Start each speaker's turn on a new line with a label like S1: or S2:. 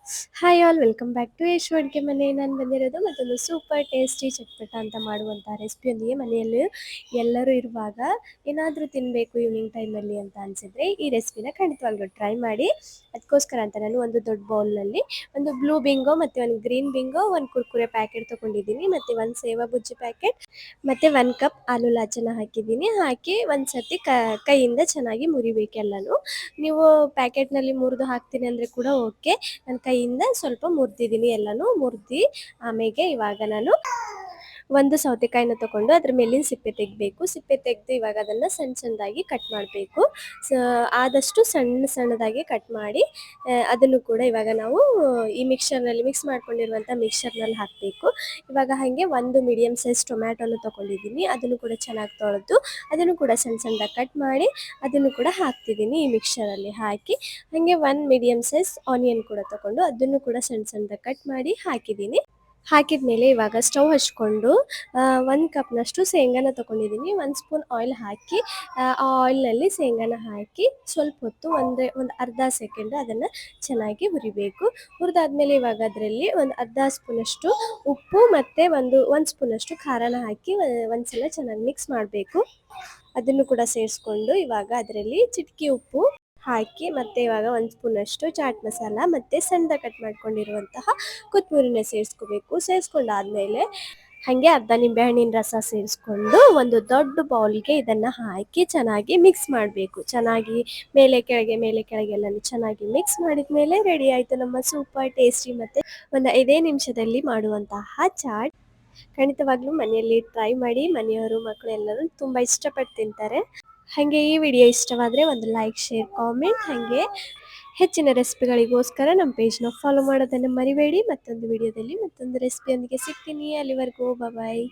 S1: Hi all welcome back to Yash ಅಡುಗೆ ಮನೆ. ನಾನು ಬಂದಿರೋದು ಮತ್ತೊಂದು ಸೂಪರ್ ಟೇಸ್ಟಿ ಚಟ್ಪಟ ಅಂತ ಮಾಡುವಂಥ ರೆಸಿಪಿಯೊಂದಿಗೆ. ಮನೆಯಲ್ಲಿ ಎಲ್ಲರೂ ಇರುವಾಗ ಏನಾದರೂ ತಿನ್ನಬೇಕು ಈವ್ನಿಂಗ್ ಟೈಮಲ್ಲಿ ಅಂತ ಅನಿಸಿದ್ರೆ ಈ ರೆಸಿಪಿನ ಖಂಡಿತವಾಗ್ಲೂ ಟ್ರೈ ಮಾಡಿ. ಅದಕ್ಕೋಸ್ಕರ ಅಂತ ನಾನು ಒಂದು ದೊಡ್ಡ ಬೌಲ್ನಲ್ಲಿ ಒಂದು ಬ್ಲೂ ಬಿಂಗೋ ಮತ್ತು ಒಂದು ಗ್ರೀನ್ ಬಿಂಗೋ, ಒಂದು ಕುರ್ಕುರೆ ಪ್ಯಾಕೆಟ್ ತೊಗೊಂಡಿದ್ದೀನಿ, ಮತ್ತು ಒಂದು ಸೇವಾ ಬುಜ್ಜಿ ಪ್ಯಾಕೆಟ್, ಮತ್ತು 1 ಕಪ್ ಆಲೂ ಲಾಚನ ಹಾಕಿದ್ದೀನಿ. ಹಾಕಿ ಒಂದು ಸರ್ತಿ ಕೈಯಿಂದ ಚೆನ್ನಾಗಿ ಮುರಿಬೇಕೆಲ್ಲನೂ. ನೀವು ಪ್ಯಾಕೆಟ್ನಲ್ಲಿ ಮುರಿದು ಹಾಕ್ತೀನಿ ಅಂದರೆ ಕೂಡ ಓಕೆ. ನನ್ನ ಕೈಯಿಂದ ಸ್ವಲ್ಪ ಮುರಿದಿದ್ದೀನಿ, ಎಲ್ಲನೂ ಮುರಿದು ಆಮೇಲೆ ಇವಾಗ ನಾನು ಒಂದು ಸೌತೆಕಾಯಿನ ತೊಗೊಂಡು ಅದ್ರ ಮೇಲಿನ ಸಿಪ್ಪೆ ತೆಗಿಬೇಕು. ಸಿಪ್ಪೆ ತೆಗೆದು ಇವಾಗ ಅದನ್ನು ಸಣ್ಣ ಸಣ್ಣದಾಗಿ ಕಟ್ ಮಾಡಬೇಕು. ಆದಷ್ಟು ಸಣ್ಣದಾಗಿ ಕಟ್ ಮಾಡಿ ಅದನ್ನು ಕೂಡ ಇವಾಗ ನಾವು ಈ ಮಿಕ್ಸರ್ನಲ್ಲಿ ಮಿಕ್ಸ್ ಮಾಡ್ಕೊಂಡಿರುವಂಥ ಮಿಕ್ಸರ್ನಲ್ಲಿ ಹಾಕಬೇಕು. ಇವಾಗ ಹಾಗೆ ಒಂದು ಮೀಡಿಯಮ್ ಸೈಜ್ ಟೊಮ್ಯಾಟೊನ ತೊಗೊಂಡಿದ್ದೀನಿ, ಅದನ್ನು ಕೂಡ ಚೆನ್ನಾಗಿ ತೊಳೆದು ಅದನ್ನು ಕೂಡ ಸಣ್ಣದಾಗಿ ಕಟ್ ಮಾಡಿ ಅದನ್ನು ಕೂಡ ಹಾಕ್ತಿದ್ದೀನಿ. ಈ ಮಿಕ್ಸರಲ್ಲಿ ಹಾಕಿ ಹಾಗೆ ಒಂದು ಮೀಡಿಯಮ್ ಸೈಜ್ ಆನಿಯನ್ ಕೂಡ ತೊಗೊಂಡು ಅದನ್ನು ಕೂಡ ಸಣ್ಣದಾಗಿ ಕಟ್ ಮಾಡಿ ಹಾಕಿದ್ದೀನಿ. ಹಾಕಿದ್ಮೇಲೆ ಇವಾಗ ಸ್ಟವ್ ಹಚ್ಕೊಂಡು 1 ಕಪ್ನಷ್ಟು ಶೇಂಗಾನ ತೊಗೊಂಡಿದ್ದೀನಿ. 1 ಸ್ಪೂನ್ ಆಯಿಲ್ ಹಾಕಿ ಆ ಆಯಿಲ್ನಲ್ಲಿ ಶೇಂಗಾನ ಹಾಕಿ ಸ್ವಲ್ಪ ಹೊತ್ತು ಒಂದು ಅರ್ಧ ಸೆಕೆಂಡ್ ಅದನ್ನು ಚೆನ್ನಾಗಿ ಹುರಿಬೇಕು. ಹುರಿದಾದ್ಮೇಲೆ ಇವಾಗ ಅದರಲ್ಲಿ ಒಂದು ಅರ್ಧ ಸ್ಪೂನಷ್ಟು ಉಪ್ಪು ಮತ್ತು ಒಂದು ಸ್ಪೂನಷ್ಟು ಖಾರನ ಹಾಕಿ ಒಂದ್ಸಲ ಚೆನ್ನಾಗಿ ಮಿಕ್ಸ್ ಮಾಡಬೇಕು. ಅದನ್ನು ಕೂಡ ಸೇರಿಸ್ಕೊಂಡು ಇವಾಗ ಅದರಲ್ಲಿ ಚಿಟಿಕೆ ಉಪ್ಪು ಹಾಕಿ ಮತ್ತೆ ಇವಾಗ 1 ಸ್ಪೂನಷ್ಟು ಚಾಟ್ ಮಸಾಲ ಮತ್ತು ಸಣ್ಣದಾಗಿ ಕಟ್ ಮಾಡ್ಕೊಂಡಿರುವಂತಹ ಕೊತ್ತಂಬರಿನ ಸೇರಿಸ್ಕೋಬೇಕು. ಸೇರಿಸ್ಕೊಂಡಾದ್ಮೇಲೆ ಹಾಗೆ ಅರ್ಧ ನಿಂಬೆಹಣ್ಣಿನ ರಸ ಸೇರಿಸ್ಕೊಂಡು ಒಂದು ದೊಡ್ಡ ಬೌಲ್ಗೆ ಇದನ್ನು ಹಾಕಿ ಚೆನ್ನಾಗಿ ಮಿಕ್ಸ್ ಮಾಡಬೇಕು. ಚೆನ್ನಾಗಿ ಮೇಲೆ ಕೆಳಗೆ ಎಲ್ಲನೂ ಚೆನ್ನಾಗಿ ಮಿಕ್ಸ್ ಮಾಡಿದ ಮೇಲೆ ರೆಡಿ ಆಯಿತು ನಮ್ಮ ಸೂಪರ್ ಟೇಸ್ಟಿ ಮತ್ತು ಒಂದು 5 ನಿಮಿಷದಲ್ಲಿ ಮಾಡುವಂತಹ ಚಾಟ್. ಖಂಡಿತವಾಗ್ಲೂ ಮನೆಯಲ್ಲಿ ಟ್ರೈ ಮಾಡಿ. ಮನೆಯವರು ಮಕ್ಕಳು ಎಲ್ಲರೂ ತುಂಬ ಇಷ್ಟಪಟ್ಟು ತಿಂತಾರೆ. ಹಾಗೆ ಈ ವಿಡಿಯೋ ಇಷ್ಟವಾದರೆ ಒಂದು ಲೈಕ್, ಶೇರ್, ಕಾಮೆಂಟ್, ಹಾಗೆ ಹೆಚ್ಚಿನ ರೆಸಿಪಿಗಳಿಗೋಸ್ಕರ ನಮ್ಮ ಪೇಜ್ನ ಫಾಲೋ ಮಾಡೋದನ್ನು ಮರಿಬೇಡಿ. ಮತ್ತೊಂದು ವಿಡಿಯೋದಲ್ಲಿ ಮತ್ತೊಂದು ರೆಸಿಪಿಯೊಂದಿಗೆ ಸಿಗ್ತೀನಿ. ಅಲ್ಲಿವರೆಗೂ ಬಾಯ್.